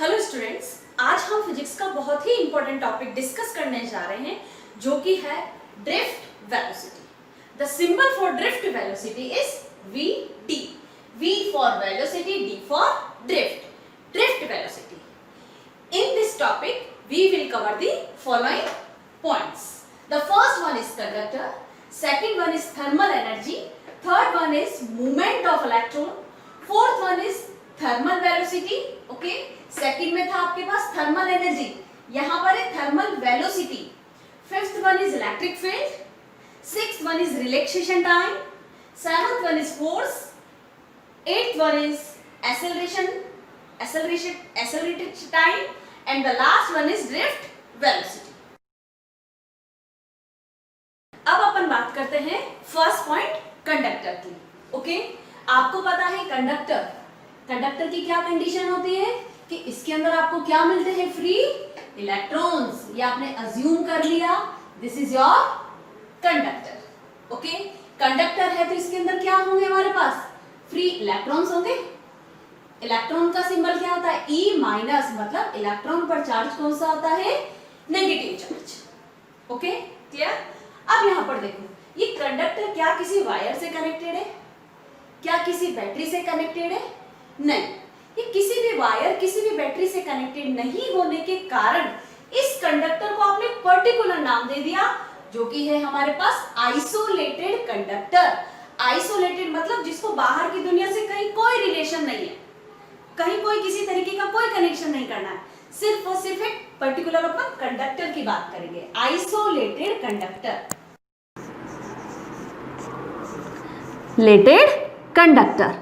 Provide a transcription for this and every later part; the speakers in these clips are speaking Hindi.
हेलो स्टूडेंट्स, आज हम फिजिक्स का बहुत ही इंपॉर्टेंट टॉपिक डिस्कस करने जा रहे हैं जो कि है drift velocity. The symbol for drift velocity is vt। v for velocity, d for drift। drift velocity। In this topic we will cover the following points। The first one is conductor, second one is thermal energy, third one is movement of electron, fourth one is thermal velocity. Okay, second में था आपके पास थर्मल एनर्जी, यहां पर है thermal velocity. Fifth one is electric field, sixth one is relaxation time, seventh one is force, eighth one is accelerated time and the last one is drift velocity. अब अपन बात करते हैं फर्स्ट पॉइंट कंडक्टर की। ओके, आपको पता है कंडक्टर की क्या कंडीशन होती है कि इसके अंदर आपको क्या मिलते हैं? Free electrons. ये आपने अज्यूम कर लिया, this is your conductor. Okay, conductor है तो इसके अंदर क्या होंगे हमारे पास? फ्री इलेक्ट्रॉन्स होंगे। इलेक्ट्रॉन का सिंबल क्या होता है? E माइनस, मतलब इलेक्ट्रॉन पर चार्ज कौन सा होता है? Negative charge. Okay, clear? अब यहां पर देखो, ये कंडक्टर क्या किसी वायर से कनेक्टेड है? क्या किसी बैटरी से कनेक्टेड है? नहीं, ये किसी भी वायर, किसी भी बैटरी से कनेक्टेड नहीं होने के कारण इस कंडक्टर को आपने पर्टिकुलर नाम दे दिया जो कि है हमारे पास आइसोलेटेड कंडक्टर। आइसोलेटेड मतलब जिसको बाहर की दुनिया से कहीं कोई रिलेशन नहीं है, कहीं कोई किसी तरीके का कोई कनेक्शन नहीं करना है, सिर्फ और सिर्फ एक पर्टिकुलर अपन कंडक्टर की बात करेंगे, आइसोलेटेड कंडक्टर। लेटेड कंडक्टर।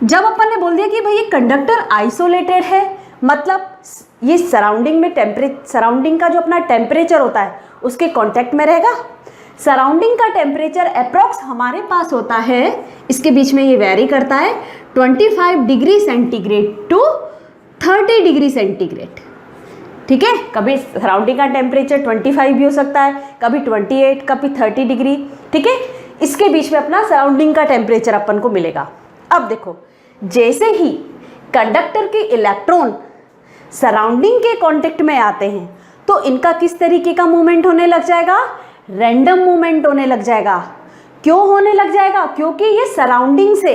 जब अपन ने बोल दिया कि भाई ये कंडक्टर आइसोलेटेड है, मतलब ये सराउंडिंग में सराउंडिंग का जो अपना टेम्परेचर होता है उसके कांटेक्ट में रहेगा। सराउंडिंग का टेम्परेचर अप्रॉक्स हमारे पास होता है, इसके बीच में ये वेरी करता है 25 degree centigrade to 30 degree centigrade. ठीक है, कभी सराउंडिंग का टेम्परेचर 25 भी हो सकता है, कभी 28, कभी 30 डिग्री। ठीक है, इसके बीच में अपना सराउंडिंग का टेम्परेचर अपन को मिलेगा। अब देखो, जैसे ही कंडक्टर के इलेक्ट्रॉन सराउंडिंग के कांटेक्ट में आते हैं तो इनका किस तरीके का मूवमेंट होने लग जाएगा? रैंडम मूवमेंट होने लग जाएगा। क्यों होने लग जाएगा? क्योंकि ये सराउंडिंग से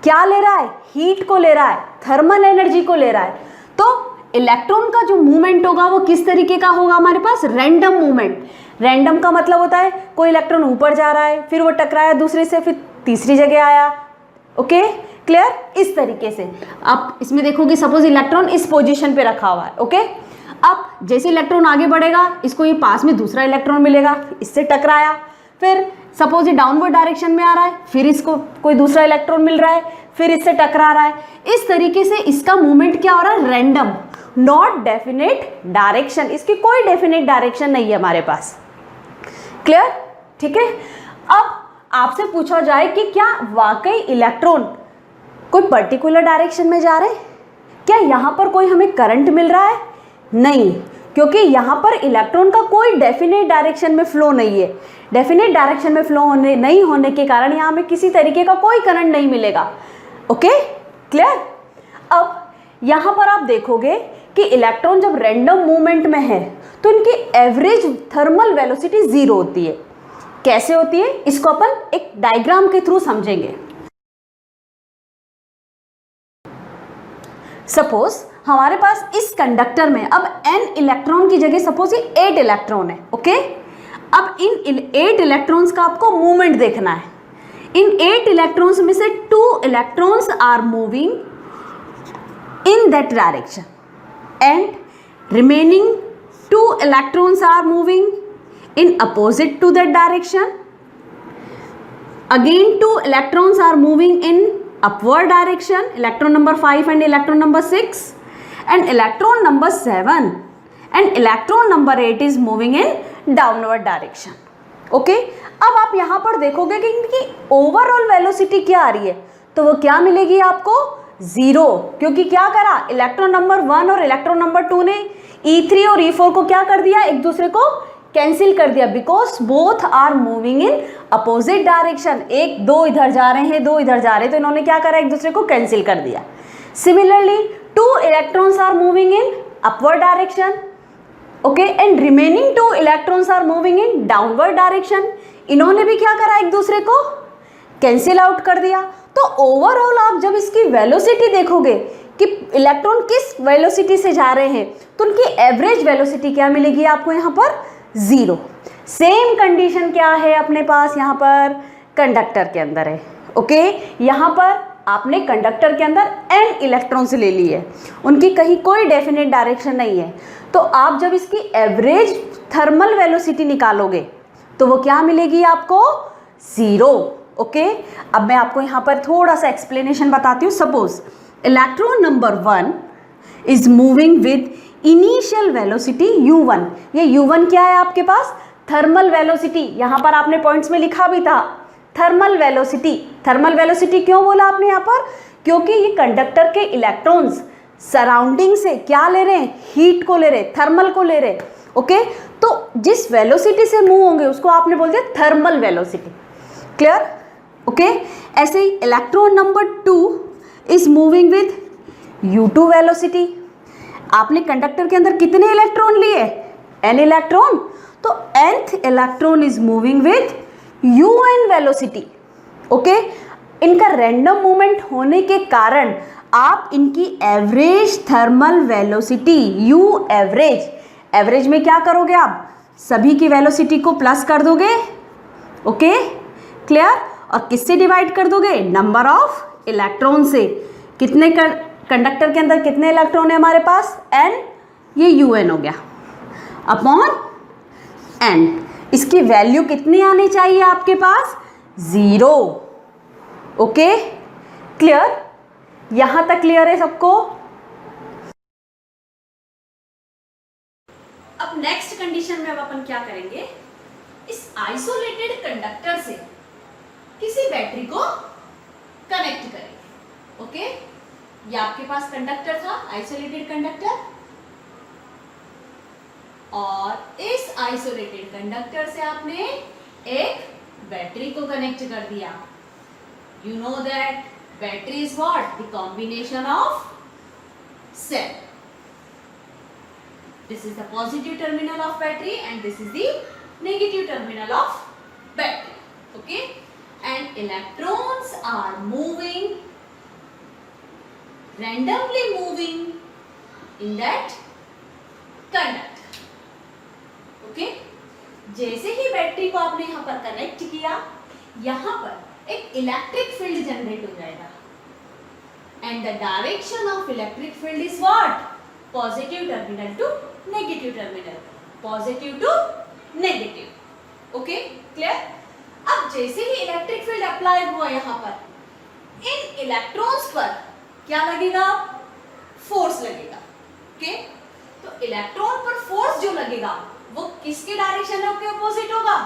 क्या ले रहा है? हीट को ले रहा है, थर्मल एनर्जी को ले रहा है। तो इलेक्ट्रॉन का जो मूवमेंट होगा वो किस तरीके का होगा हमारे पास? Random movement. रैंडम का मतलब होता है कोई इलेक्ट्रॉन ऊपर जा रहा है, फिर वो टकराया दूसरे से, फिर तीसरी जगह आया। Okay, clear? इस तरीके से आप इसमें देखोगे, सपोज इलेक्ट्रॉन इस पोजीशन पे रखा हुआ है। ओके, अब जैसे इलेक्ट्रॉन आगे बढ़ेगा, इसको ये पास में दूसरा इलेक्ट्रॉन मिलेगा, इससे टकराया, फिर सपोज ये डाउनवर्ड डायरेक्शन में आ रहा है, फिर इसको कोई दूसरा इलेक्ट्रॉन मिल रहा है, फिर इससे टकरा रहा है। इस तरीके से इसका मूवमेंट क्या हो रहा है? Random, not definite direction. इसकी कोई डेफिनेट डायरेक्शन नहीं है हमारे पास। क्लियर? ठीक है। अब आपसे पूछा जाए कि क्या वाकई इलेक्ट्रॉन कोई पर्टिकुलर डायरेक्शन में जा रहे हैं? क्या यहाँ पर कोई हमें करंट मिल रहा है? नहीं, क्योंकि यहाँ पर इलेक्ट्रॉन का कोई डेफिनेट डायरेक्शन में फ्लो नहीं है। डेफिनेट डायरेक्शन में फ्लो नहीं होने के कारण यहाँ हमें किसी तरीके का कोई करंट नहीं मिलेगा। Okay, clear? अब यहाँ पर आप देखोगे कि इलेक्ट्रॉन जब रैंडम मूवमेंट में है तो इनकी एवरेज थर्मल वेलोसिटी 0 होती है। कैसे होती है इसको अपन एक डायग्राम के थ्रू समझेंगे। सपोज हमारे पास इस कंडक्टर में अब n इलेक्ट्रॉन की जगह सपोज ये 8 इलेक्ट्रॉन है। ओके, अब इन 8 इलेक्ट्रॉन्स का आपको मूवमेंट देखना है। इन 8 इलेक्ट्रॉन्स में से 2 electrons are moving in that direction and remaining 2 electrons are moving in opposite to that direction. Again 2 electrons are moving in upward direction, electron number 5 and electron number 6, and electron number 7 and electron number 8 is moving in downward direction. Okay, अब आप यहाँ पर देखोगे कि इनकी ओवरऑल वेलोसिटी क्या आ रही है, तो वो क्या मिलेगी आपको? 0, क्योंकि क्या करा? इलेक्ट्रॉन नंबर 1 और इलेक्ट्रॉन नंबर 2 ने E3 और E4 को क्या कर दिया? एक दूसरे को कैंसिल कर दिया, because both are moving in opposite direction. एक दो इधर जा रहे हैं, दो इधर जा रहे हैं, तो इन्होंने क्या करा, एक दूसरे को कैंसिल कर दिया। Similarly two electrons are moving in upward direction, okay, and remaining two electrons are moving in downward direction. इन्होंने भी क्या करा, एक दूसरे को कैंसिल आउट कर दिया। तो ओवरऑल आप जब इसकी वेलोसिटी देखोगे कि इलेक्ट्रॉन किस वेलोसिटी से जा रहे हैं, तो उनकी एवरेज वेलोसिटी क्या मिलेगी आपको यहाँ पर, 0। सेम कंडीशन क्या है अपने पास यहाँ पर कंडक्टर के अंदर है, ओके। यहाँ पर आपने कंडक्टर के अंदर n इलेक्ट्रॉन्स ले लिए, उनकी कहीं कोई डेफिनेट डायरेक्शन नहीं है, तो आप जब इसकी एवरेज थर्मल वेलोसिटी निकालोगे तो वो क्या मिलेगी आपको, 0, ओके। अब मैं आपको यहाँ पर थोड़ा सा एक्सप्लेनेशन बताती हूँ। Suppose electron number 1 is moving with initial velocity u1। ये u1 क्या है आपके पास, थर्मल वेलोसिटी, यहाँ पर आपने पॉइंट्स में लिखा भी था थर्मल वेलोसिटी। थर्मल वेलोसिटी क्यों बोला आपने यहाँ पर, क्योंकि ये कंडक्टर के इलेक्ट्रॉन्स सराउंडिंग से क्या ले रहे हैं, हीट को ले रहे, थर्मल को ले रहे, ओके। तो जिस वेलोसिटी से मूव होंगे उसको आपने बोल दिया थर्मल वेलोसिटी, क्लियर, ओके। ऐसे ही electron number 2 is moving with u2 velocity. आपने कंडक्टर के अंदर कितने इलेक्ट्रॉन लिए, n इलेक्ट्रॉन, तो nth electron is moving with un velocity, okay. इनका रैंडम मूवमेंट होने के कारण आप इनकी average thermal velocity u average, average में क्या करोगे आप, सभी की वेलोसिटी को प्लस कर दोगे, ओके, क्लियर, और किससे डिवाइड कर दोगे, नंबर ऑफ इलेक्ट्रॉन से। कितने कंडक्टर के अंदर कितने इलेक्ट्रॉन है हमारे पास, n, ये un हो गया अपॉन n। इसकी वैल्यू कितनी आनी चाहिए आपके पास, 0, ओके, क्लियर, यहां तक क्लियर है सबको। अब नेक्स्ट कंडीशन में अब अपन क्या करेंगे, इस आइसोलेटेड कंडक्टर से किसी बैटरी को कनेक्ट करेंगे, ओके। ये आपके पास कंडक्टर था, आइसोलेटेड कंडक्टर, और इस आइसोलेटेड कंडक्टर से आपने एक बैटरी को कनेक्ट कर दिया। You know that battery is what, the combination of cell. This is the positive terminal of battery and this is the negative terminal of battery, okay. And electrons are moving, randomly moving in that conductor, okay। जैसे ही बैटरी को आपने यहाँ पर कनेक्ट किया, यहाँ पर एक इलेक्ट्रिक फील्ड जनरेट हो जाएगा, and the direction of electric field is what, positive terminal to negative terminal, positive to negative, okay, clear. अब जैसे ही इलेक्ट्रिक फील्ड अप्लाई हुआ यहाँ पर, इन इलेक्ट्रॉन्स पर क्या लगेगा, फोर्स लगेगा, ओके। तो इलेक्ट्रॉन पर फोर्स जो लगेगा वो किसके डायरेक्शन के अपोजिट होगा,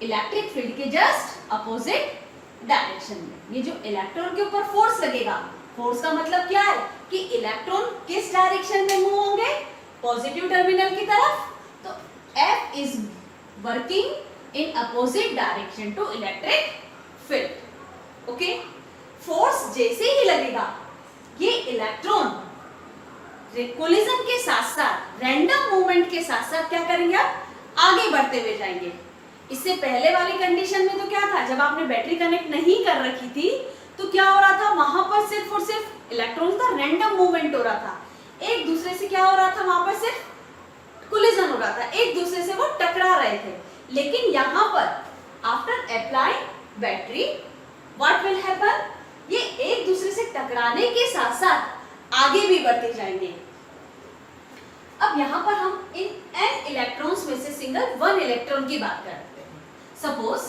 इलेक्ट्रिक फील्ड के जस्ट अपोजिट डायरेक्शन में। ये जो इलेक्ट्रॉन के ऊपर फोर्स लगेगा, फोर्स का मतलब क्या है कि इलेक्ट्रॉन किस डायरेक्शन में मूव होंगे, पॉजिटिव टर्मिनल की तरफ। तो F is working in opposite direction to electric field, okay. Force जैसे ही लगेगा, ये इलेक्ट्रॉन कोलिजन के साथ साथ, रैंडम मूवमेंट के साथ साथ क्या करेंगे, आप आगे बढ़ते हुए जाएंगे। इससे पहले वाली कंडीशन में तो क्या था, जब आपने बैटरी कनेक्ट नहीं कर रखी थी तो क्या हो रहा था, वहां पर सिर्फ और सिर्फ इलेक्ट्रॉन का रैंडम मूवमेंट हो रहा था, एक दूसरे से क्या हो रहा था, वहां पर सिर्फ कोलिजन हो रहा था, एक दूसरे से वो टकरा रहे थे। लेकिन यहाँ पर after applying battery what will happen, ये एक दूसरे से टकराने के साथ साथ आगे भी बढ़ते जाएंगे। अब यहाँ पर हम इन n इलेक्ट्रॉन्स में से सिंगल 1 इलेक्ट्रॉन की बात करते हैं। Suppose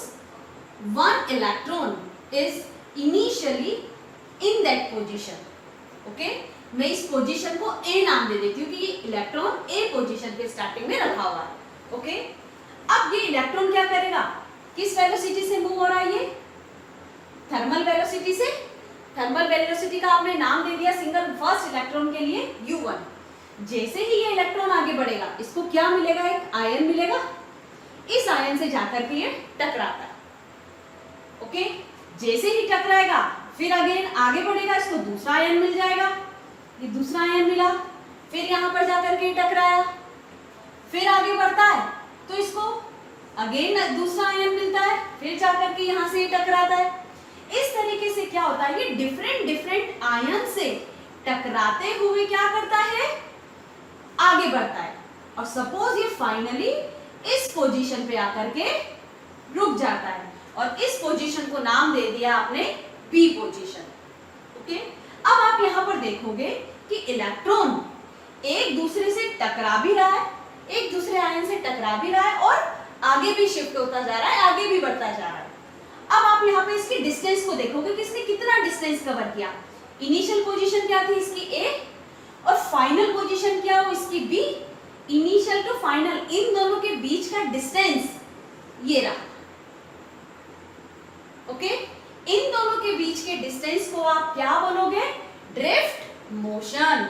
1 electron is initially in that position, okay. मैं इस पोजीशन को A नाम दे देती हूँ कि ये इलेक्ट्रॉन A पोजीशन पे स्टार्टिंग में रखा हुआ है, ओके। अब ये इलेक्ट्रॉन क्या करेगा, किस वेलोसिटी से मूव हो रहा है, ये थर्मल वेलोसिटी से। थर्मल वेलोसिटी का आपने नाम दे दिया सिंगल फर्स्ट इलेक्ट्रॉन के लिए u1। जैसे ही ये इलेक्ट्रॉन आगे बढ़ेगा, इसको क्या मिलेगा, एक आयन मिलेगा, इस आयन से जाकर के ये टकराता है। ओके, जैसे ही टकराएगा फिर अगेन आगे बढ़ेगा, इसको दूसरा आयन मिल जाएगा, ये दूसरा आयन मिला, फिर यहां पर जाकर के टकराया, फिर आगे बढ़ता है तो इसको अगेन दूसरा आयन मिलता है, फिर जाकर के यहां से ये टकराता है। इस तरीके से क्या होता है, ये डिफरेंट डिफरेंट आयन से टकराते हुए क्या करता है, आगे बढ़ता है। और सपोज ये फाइनली इस पोजीशन पे आकर के रुक जाता है और इस पोजीशन को नाम दे दिया आपने बी पोजीशन। ओके, अब आप यहां पर देखोगे कि इलेक्ट्रॉन एक दूसरे से टकरा भी रहा है, एक दूसरे आयन से टकरा भी रहा है और आगे भी शिफ्ट होता जा रहा है, आगे भी बढ़ता जा रहा है। अब आप यहाँ पे इसकी डिस्टेंस को देखोगे कि इसने कितना डिस्टेंस कवर किया। इनिशियल पोजीशन क्या थी इसकी ए और फाइनल पोजीशन क्या हो इसकी बी। इनिशियल टू फाइनल इन दोनों के बीच का डिस्टेंस ये रहा। ओके, इन दोनों के बीच के डिस्टेंस को आप क्या बोलोगे, drift motion.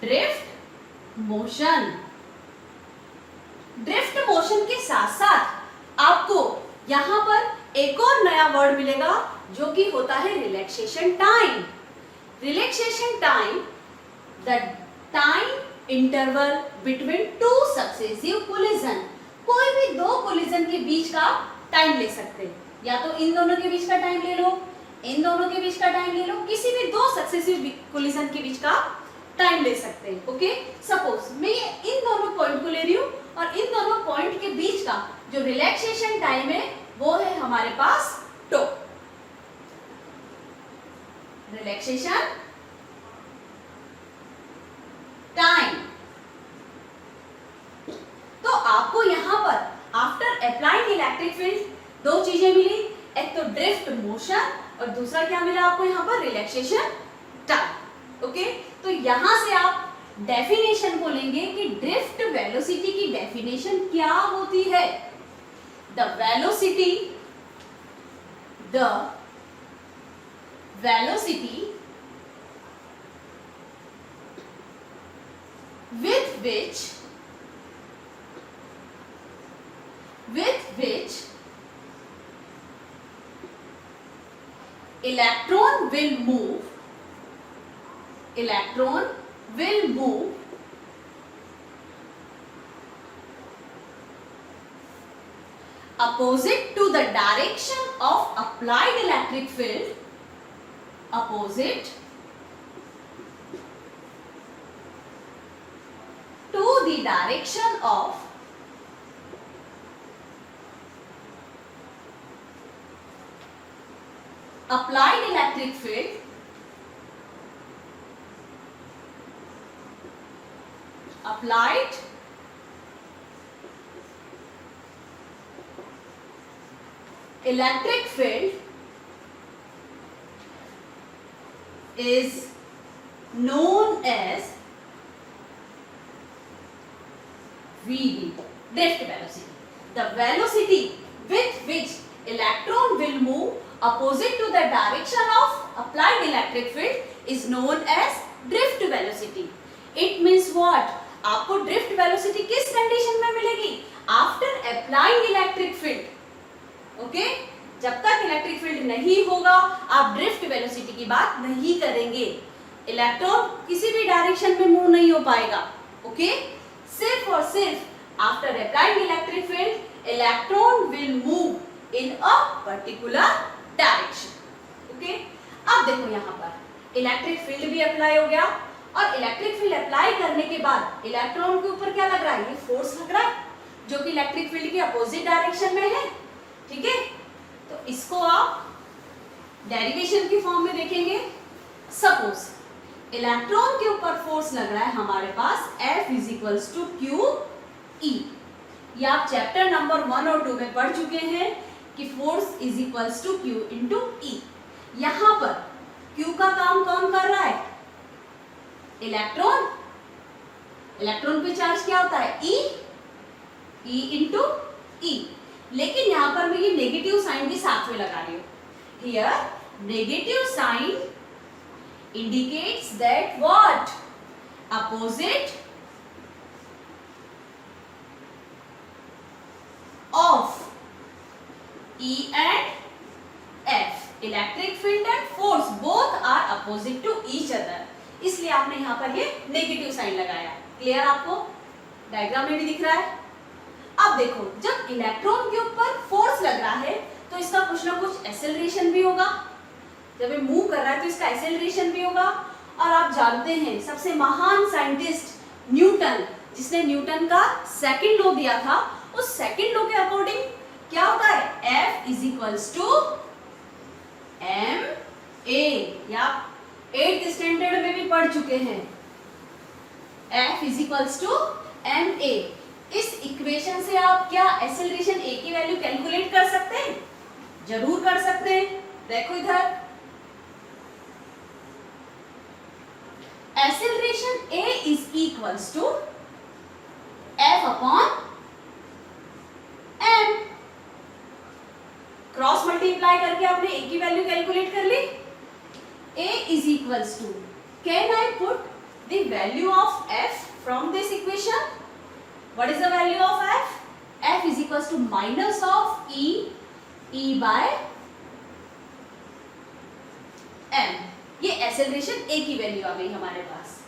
Drift motion. Drift motion के साथ साथ आपको यहां पर एक और नया वर्ड मिलेगा जो कि होता है relaxation time. Relaxation time, the time interval between two successive collision. कोई भी दो कोलिजन के बीच का टाइम ले सकते हैं, या तो इन दोनों के बीच का टाइम ले लो, इन दोनों के बीच का टाइम ले लो, किसी भी दो सक्सेसिव कोलिजन के बीच का टाइम ले सकते हैं। ओके, सपोज मैं इन दोनों पॉइंट को ले रही हूं और इन दोनों पॉइंट के बीच का जो रिलैक्सेशन टाइम है वो है हमारे पास टो। Relaxation time. तो आपको यहां पर आफ्टर अप्लाइंग इलेक्ट्रिक फील्ड दो चीजें मिली, एक तो ड्रिफ्ट मोशन और दूसरा क्या मिला आपको यहां पर, रिलैक्सेशन टाइम। ओके, तो यहां से आप डेफिनेशन को लेंगे कि ड्रिफ्ट वेलोसिटी की डेफिनेशन क्या होती है। The velocity with which electron will move opposite to the direction of applied electric field, opposite to the direction of applied electric field, applied electric field is known as VD, drift velocity. The velocity with which electron will move opposite to the direction of applied electric field is known as drift velocity. It means what? आपको drift velocity किस कंडीशन में मिलेगी? After applying electric field. Okay, जब तक इलेक्ट्रिक फील्ड नहीं होगा आप ड्रिफ्ट वेलोसिटी की बात नहीं करेंगे। इलेक्ट्रॉन किसी भी डायरेक्शन में मूव नहीं हो पाएगा। ओके, सिर्फ और सिर्फ after applying electric field electron will move in a particular direction. Okay, अब देखो यहाँ पर इलेक्ट्रिक फील्ड भी अप्लाई हो गया और इलेक्ट्रिक फील्ड अप्लाई करने के बाद इलेक्ट्रॉन के ऊपर क्या लग रहा है, ये फोर्स लग रहा है जो कि इलेक्ट्रिक फील्ड के अपोजिट डायरेक्शन में है। ठीक है, तो इसको आप डेरिवेशन की फॉर्म में देखेंगे। सपोज इलेक्ट्रॉन के ऊपर फोर्स लग रहा है हमारे पास F = QE। ये आप चैप्टर नंबर 1 और 2 में पढ़ चुके हैं कि फोर्स = Q × E। यहां पर Q का काम कौन कर रहा है, इलेक्ट्रॉन। इलेक्ट्रॉन पे चार्ज क्या होता है, E × E। लेकिन यहां पर मैं ये नेगेटिव साइन भी साथ में लगा रही हूं। Here negative sign indicates that what, opposite of E and F. Electric field and force both are opposite to each other, इसलिए आपने यहाँ पर ये नेगेटिव साइन लगाया। क्लियर? आपको डायग्राम में भी दिख रहा है। अब देखो, जब इलेक्ट्रॉन के ऊपर फोर्स लग रहा है तो इसका कुछ ना कुछ एक्सेलरेशन भी होगा। जब ये मूव कर रहा है तो इसका एक्सेलरेशन भी होगा। और आप जानते हैं सबसे महान साइंटिस्ट न्यूटन, जिसने न्यूटन का सेकंड लॉ दिया था, उस सेकंड लॉ के अकॉर्डिंग क्या होता है, F is equals to M A, या 8th स्टैंडर्ड में भी पढ़ चुके हैं। F is equals to M A. इस इक्वेशन से आप क्या एक्सेलरेशन ए की वैल्यू कैलकुलेट कर सकते हैं? जरूर कर सकते हैं। देखो इधर, acceleration A is equals to F upon M. Cross multiply करके आपने ए की वैल्यू कैलकुलेट कर ली। A is equals to, can I put the value of F from this equation? What is the value of F? F is equals to minus of E by M. ये एक्सेलरेशन A की वैल्यू आ गई हमारे पास।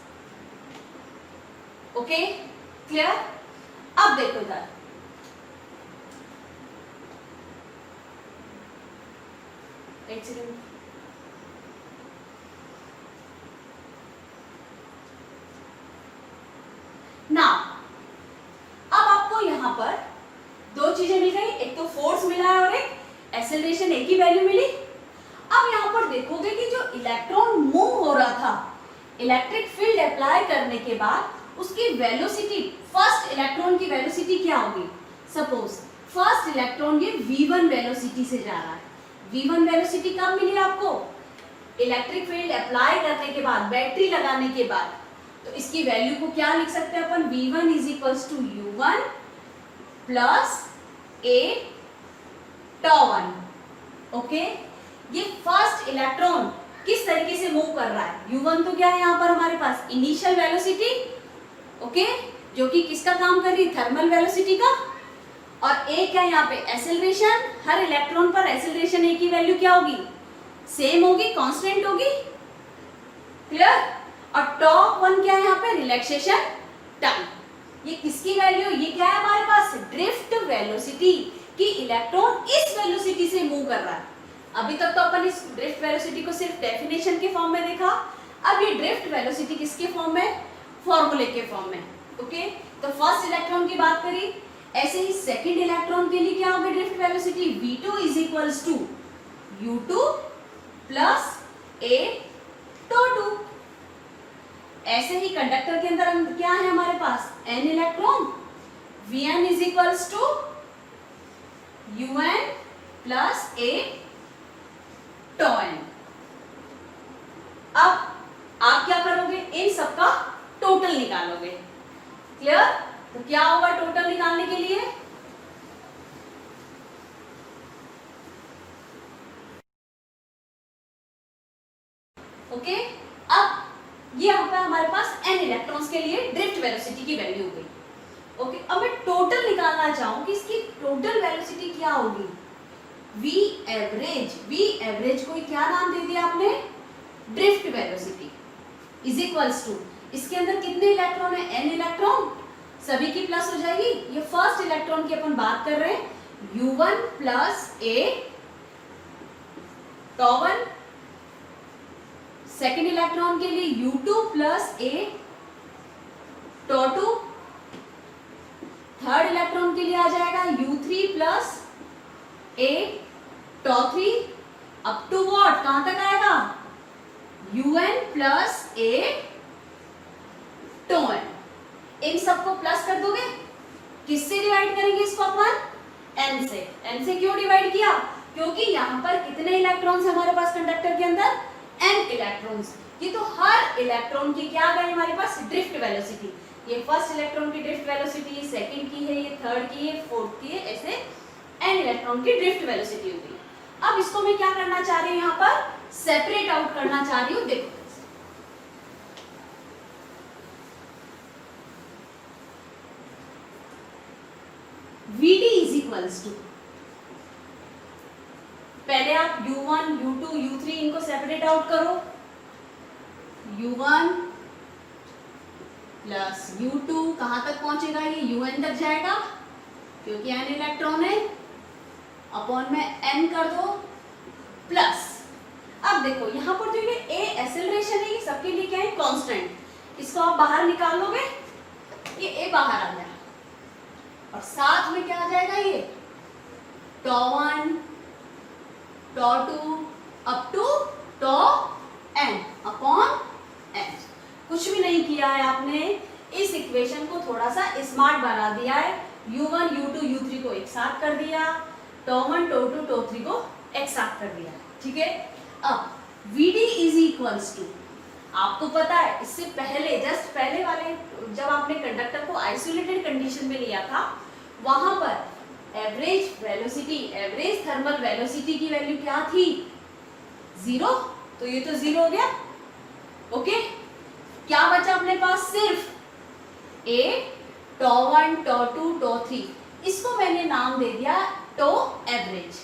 Okay, clear? अब देखो इधर, एक सेकेंड, ना अब आपको यहां पर दो चीजें मिल गई, एक तो फोर्स मिला है और एक एक्सेलरेशन ए की वैल्यू मिली। अब यहां पर देखोगे कि जो इलेक्ट्रॉन मूव हो रहा था, इलेक्ट्रिक फील्ड अप्लाई करने के बाद उसकी वेलोसिटी, फर्स्ट इलेक्ट्रॉन की वेलोसिटी क्या होगी? सपोज फर्स्ट इलेक्ट्रॉन ये v1 वेलोसिटी से जा रहा है। v1 वेलोसिटी कब मिली आपको? इलेक्ट्रिक फील्ड अप्लाई करने के बाद, बैटरी लगाने के बाद। तो इसकी वैल्यू को क्या लिख सकते हैं अपन? v1 is equals to u1 plus a τ1। Okay, ये फर्स्ट इलेक्ट्रॉन किस तरीके से मूव कर रहा है? u1 तो क्या है यहाँ पर हमारे पास? इनिशियल वेलोसिटी, ओके, जो कि किसका काम कर रही है? थर्मल वेलोसिटी का। और a क्या यहाँ पे? एक्सेलरेशन। हर इलेक्ट्रॉन पर एक्सेलरेशन a की वैल्यू क्या होगी? सेम होगी, कांस्टेंट होगी। क्लियर? और τ1 क्या है यहाँ पे? Relaxation time. ये किसकी वैल्यू? ये क्या है हमारे पास? ड्रिफ्ट वेलोसिटी, कि इलेक्ट्रॉन इस वेलोसिटी से मूव कर रहा है। अभी तक तो अपन इस ड्रिफ्ट वेलोसिटी को सिर्फ डेफिनेशन के फॉर्म में देखा, अब ये ड्रिफ्ट वेलोसिटी किसके फॉर्म में? फॉर्मूले के फॉर्म में। ओके, तो फर्स्ट इलेक्ट्रॉन की बात करी, ऐसे ही सेकंड इलेक्ट्रॉन के लिए क्या होगी drift velocity? v2 is equals to u2 plus a τ2। ऐसे ही कंडक्टर के अंदर क्या है हमारे पास? n electron, vn is equals to un plus a τn। अब आप क्या करोगे? इन सबका टोटल निकालोगे। क्लियर? तो क्या होगा टोटल निकालने के लिए? ओके, अब ये यहाँ पे हमारे पास n इलेक्ट्रॉन्स के लिए ड्रिफ्ट वेलोसिटी की वैल्यू हो गई। ओके, अब मैं टोटल निकालना चाहूं कि इसकी टोटल वेलोसिटी क्या होगी? v average. v एवरेज को क्या नाम दे दिया आपने? Drift velocity is equals to, इसके अंदर कितने इलेक्ट्रॉन है? n इलेक्ट्रॉन, सभी की प्लस हो जाएगी। ये फर्स्ट इलेक्ट्रॉन की अपन बात कर रहे हैं, u1 plus a τ1। Second electron के लिए u2 plus a τ2। Third electron के लिए आ जाएगा u3 plus a τ3 up to what? कहां तक आएगा? un plus a τn। इन सबको प्लस कर दोगे, किससे डिवाइड करेंगे इसको अपन? n से। n से क्यों डिवाइड किया? क्योंकि यहाँ पर कितने इलेक्ट्रॉन्स है हमारे पास कंडक्टर के अंदर? n electrons. ये तो हर इलेक्ट्रॉन की क्या आ गई हमारे पास? Drift velocity. ये फर्स्ट इलेक्ट्रॉन की ड्रिफ्ट वेलोसिटी, ये सेकंड की है, ये थर्ड की है, फोर्थ की है, ऐसे n इलेक्ट्रॉन की ड्रिफ्ट वेलोसिटी होगी। अब इसको मैं क्या करना चाह रही हूँ? यहाँ पर सेपरेट आउट करना चाह रही हूँ। देखो, Vd is equal equals to, पहले आप u1, u2, u3 इनको सेपरेट आउट करो। u1 प्लस u2 कहां तक पहुंचेगा, ये un तक जाएगा क्योंकि n इलेक्ट्रॉन है, अपॉन में n कर दो, प्लस अब देखो यहां पर जो ये a एक्सेलरेशन है ये सबके लिए क्या है, कांस्टेंट, इसको आप बाहर निकाल लोगे, ये a बाहर आ गया और साथ में क्या आ जाएगा, ये τ1 τ2 up to τn upon n। कुछ भी नहीं किया है आपने, इस इक्वेशन को थोड़ा सा स्मार्ट बना दिया है, u1 u2 u3 को एक साथ कर दिया, τ1 τ2 τ3 को एक साथ कर दिया, ठीक है। अब Vd इज इक्वल्स टू, आपको पता है इससे पहले जस्ट पहले वाले जब आपने कंडक्टर को आइसोलेटेड कंडीशन में लिया था वहां पर average velocity, average thermal velocity की वैल्यू क्या थी, 0, तो ये तो 0 हो गया, ओके। क्या बचा अपने पास, सिर्फ a, τ1 τ2 τ3, इसको मैंने नाम दे दिया टो एवरेज,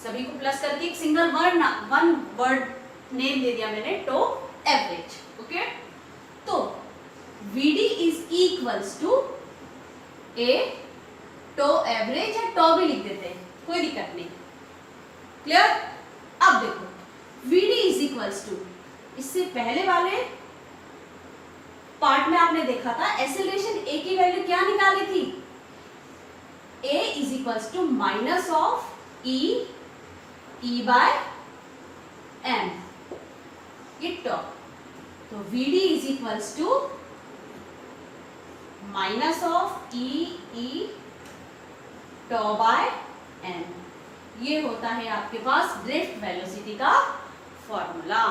सभी को प्लस करके एक single word one word name दे दिया मैंने, टो एवरेज, ओके। तो Vd is equals to a tau average, या टो भी लिख देते हैं, कोई दिक्कत नहीं, क्लियर। अब देखो Vd इज इक्वल्स टू, इससे पहले वाले पार्ट में आपने देखा था एक्सेलरेशन a की वैल्यू क्या निकाली थी, a is equals to minus of e by m, ये टॉ, तो Vd is equals to minus of e tau by m, ये होता है आपके पास ड्रिफ्ट वेलोसिटी का फॉर्मूला।